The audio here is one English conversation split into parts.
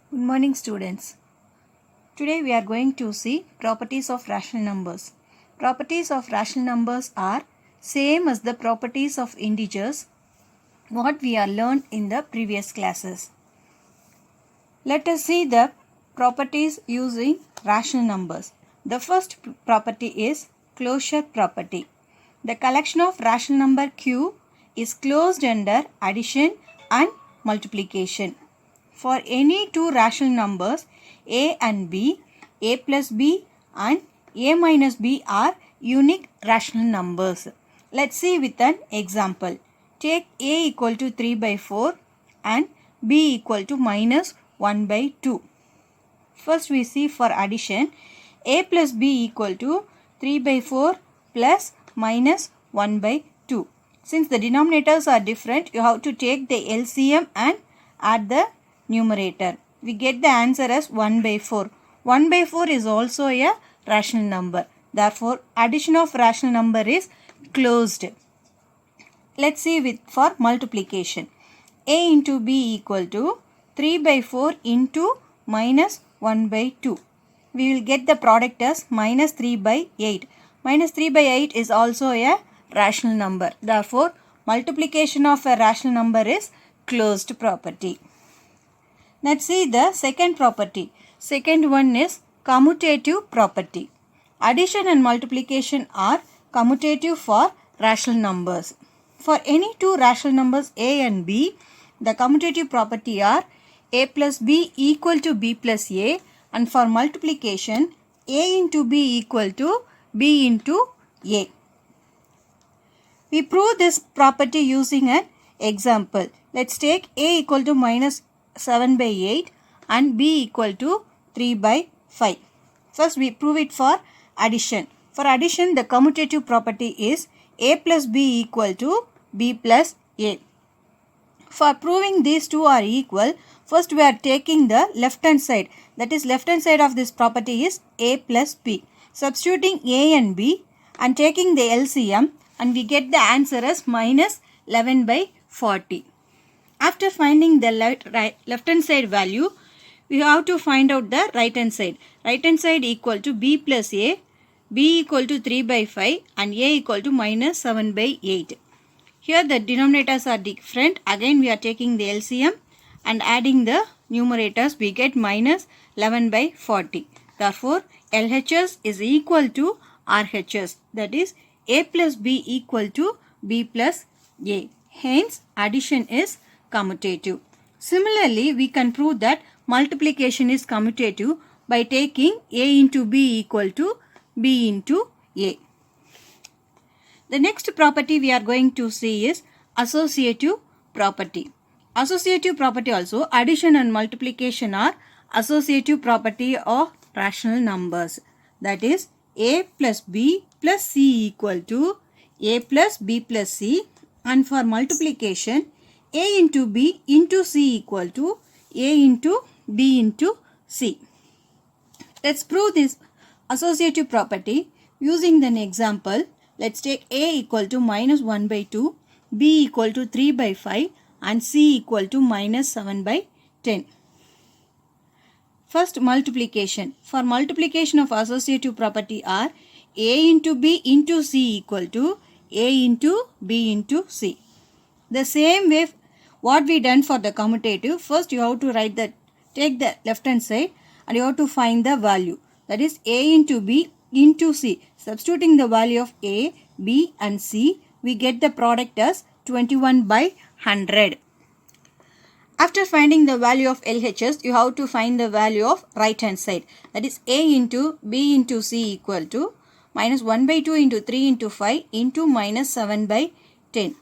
Good morning, students. Today we are going to see properties of rational numbers. Properties of rational numbers are same as the properties of integers what we are learned in the previous classes. Let us see the properties using rational numbers. The first property is closure property. The collection of rational number q is closed under addition and multiplication. For any two rational numbers a and b, a plus b and a minus b are unique rational numbers. Let's see with an example. Take a equal to 3 by 4 and b equal to minus 1 by 2. First we see for addition a plus b equal to 3 by 4 plus minus 1 by 2. Since the denominators are different, you have to take the LCM and add the numerator. We get the answer as 1 by 4. 1 by 4 is also a rational number. Therefore, addition of rational number is closed. Let's see for multiplication. A into b equal to 3 by 4 into minus 1 by 2. We will get the product as minus 3 by 8. Minus 3 by 8 is also a rational number. Therefore, multiplication of a rational number is closed property. Let's see the second property. Second one is commutative property. Addition and multiplication are commutative for rational numbers. For any two rational numbers a and b, the commutative property are a plus b equal to b plus a, and for multiplication a into b equal to b into a. We prove this property using an example. Let's take a equal to minus 7 by 8 and b equal to 3 by 5. First we prove it for addition. For addition, the commutative property is a plus b equal to b plus a. For proving these two are equal, first we are taking the left hand side. That is, left hand side of this property is a plus b. Substituting a and b and taking the LCM, and we get the answer as minus 11 by 40. After finding the left hand side value, we have to find out the right hand side. Right hand side equal to b plus a, b equal to 3 by 5 and a equal to minus 7 by 8. Here the denominators are different. Again we are taking the LCM and adding the numerators. We get minus 11 by 40. Therefore, LHS is equal to RHS. That is, a plus b equal to b plus a. Hence, addition is commutative. Similarly, we can prove that multiplication is commutative by taking a into b equal to b into a. The next property we are going to see is associative property. Associative property also, addition and multiplication are associative property of rational numbers. That is, a plus b plus c equal to a plus b plus c, and for multiplication a into b into c equal to a into b into c. Let's prove this associative property using an example. Let's take a equal to minus 1 by 2, b equal to 3 by 5 and c equal to minus 7 by 10. First, multiplication. For multiplication of associative property are a into b into c equal to a into b into c. The same way what we done for the commutative, first you have to take the left hand side and you have to find the value. That is, a into b into c. Substituting the value of a, b and c, we get the product as 21 by 100. After finding the value of LHS, you have to find the value of right hand side. That is, a into b into c equal to minus 1 by 2 into 3 into 5 into minus 7 by 10.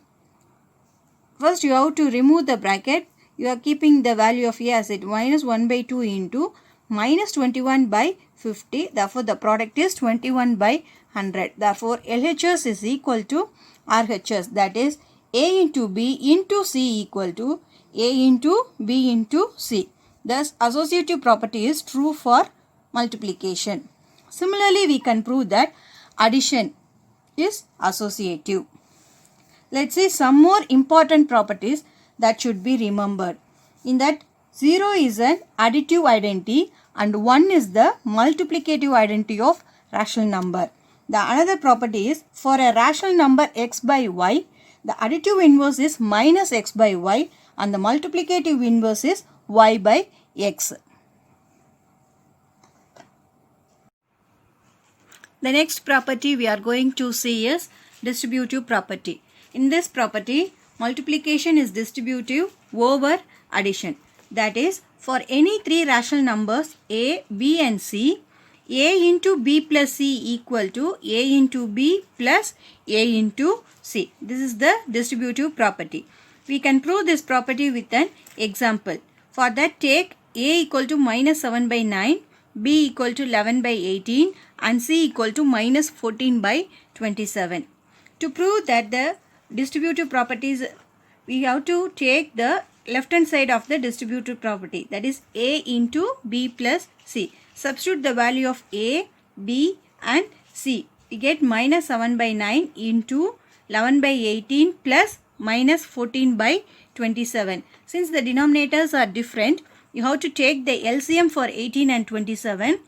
First you have to remove the bracket. You are keeping the value of a as it minus 1 by 2 into minus 21 by 50. Therefore, the product is 21 by 100. Therefore, LHS is equal to RHS. That is, a into b into c equal to a into b into c. Thus, associative property is true for multiplication. Similarly, we can prove that addition is associative. Let's see some more important properties that should be remembered. In that, 0 is an additive identity and 1 is the multiplicative identity of rational number. The another property is for a rational number x by y, the additive inverse is minus x by y and the multiplicative inverse is y by x. The next property we are going to see is distributive property. In this property, multiplication is distributive over addition. That is, for any three rational numbers a, b and c, a into b plus c equal to a into b plus a into c. This is the distributive property. We can prove this property with an example. For that, take a equal to minus 7 by 9, b equal to 11 by 18 and c equal to minus 14 by 27. To prove that the distributive properties, we have to take the left hand side of the distributive property, that is a into b plus c. Substitute the value of a, b and c. We get minus 7 by 9 into 11 by 18 plus minus 14 by 27. Since the denominators are different, you have to take the LCM for 18 and 27.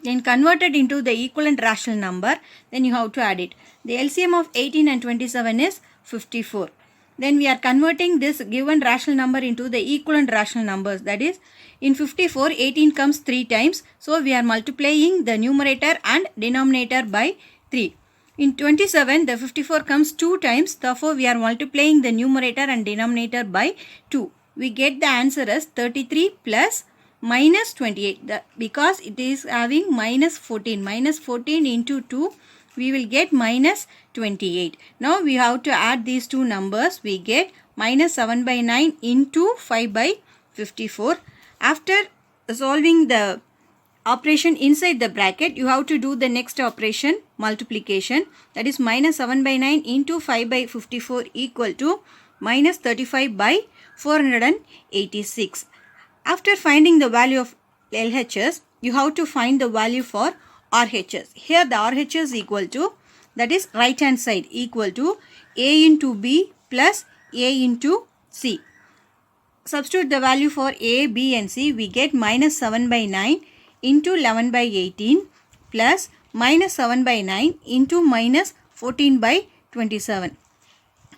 Then convert it into the equivalent rational number. Then you have to add it. The LCM of 18 and 27 is 54. Then we are converting this given rational number into the equivalent rational numbers. That is, in 54, 18 comes 3 times. So we are multiplying the numerator and denominator by 3. In 27, the 54 comes 2 times. Therefore, we are multiplying the numerator and denominator by 2. We get the answer as 33 plus minus 28. Because it is having minus 14. Minus 14 into 2, we will get minus 28. Now we have to add these two numbers. We get minus 7 by 9 into 5 by 54. After solving the operation inside the bracket, you have to do the next operation, multiplication. That is minus 7 by 9 into 5 by 54 equal to minus 35 by 486. After finding the value of LHS, you have to find the value for RHS. Here the RHS is equal to, that is right hand side, equal to a into b plus a into c. Substitute the value for a, b and c. We get minus 7 by 9 into 11 by 18 plus minus 7 by 9 into minus 14 by 27.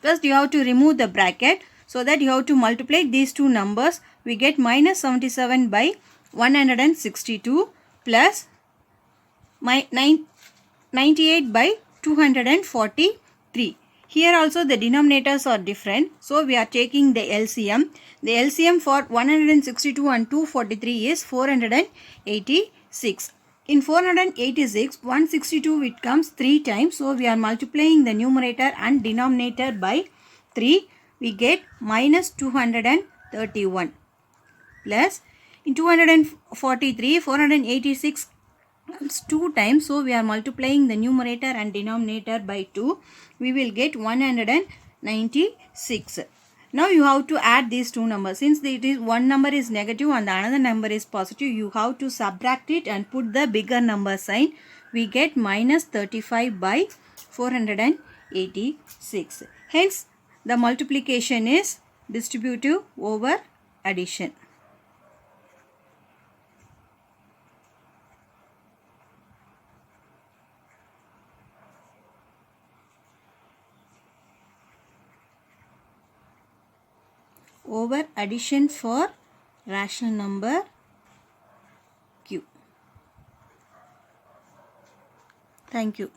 First you have to remove the bracket, so that you have to multiply these two numbers. We get minus 77 by 162 plus 98 by 243. Here also the denominators are different. So we are taking the LCM. The LCM for 162 and 243 is 486. In 486, 162 it comes 3 times. So we are multiplying the numerator and denominator by 3. We get minus 231 plus in 243, 486 comes 2 times. So we are multiplying the numerator and denominator by 2. We will get 196. Now you have to add these two numbers. Since it is one number is negative and the another number is positive, you have to subtract it and put the bigger number sign. We get minus 35 by 486. Hence, the multiplication is distributive over addition. Over addition for rational number Q. Thank you.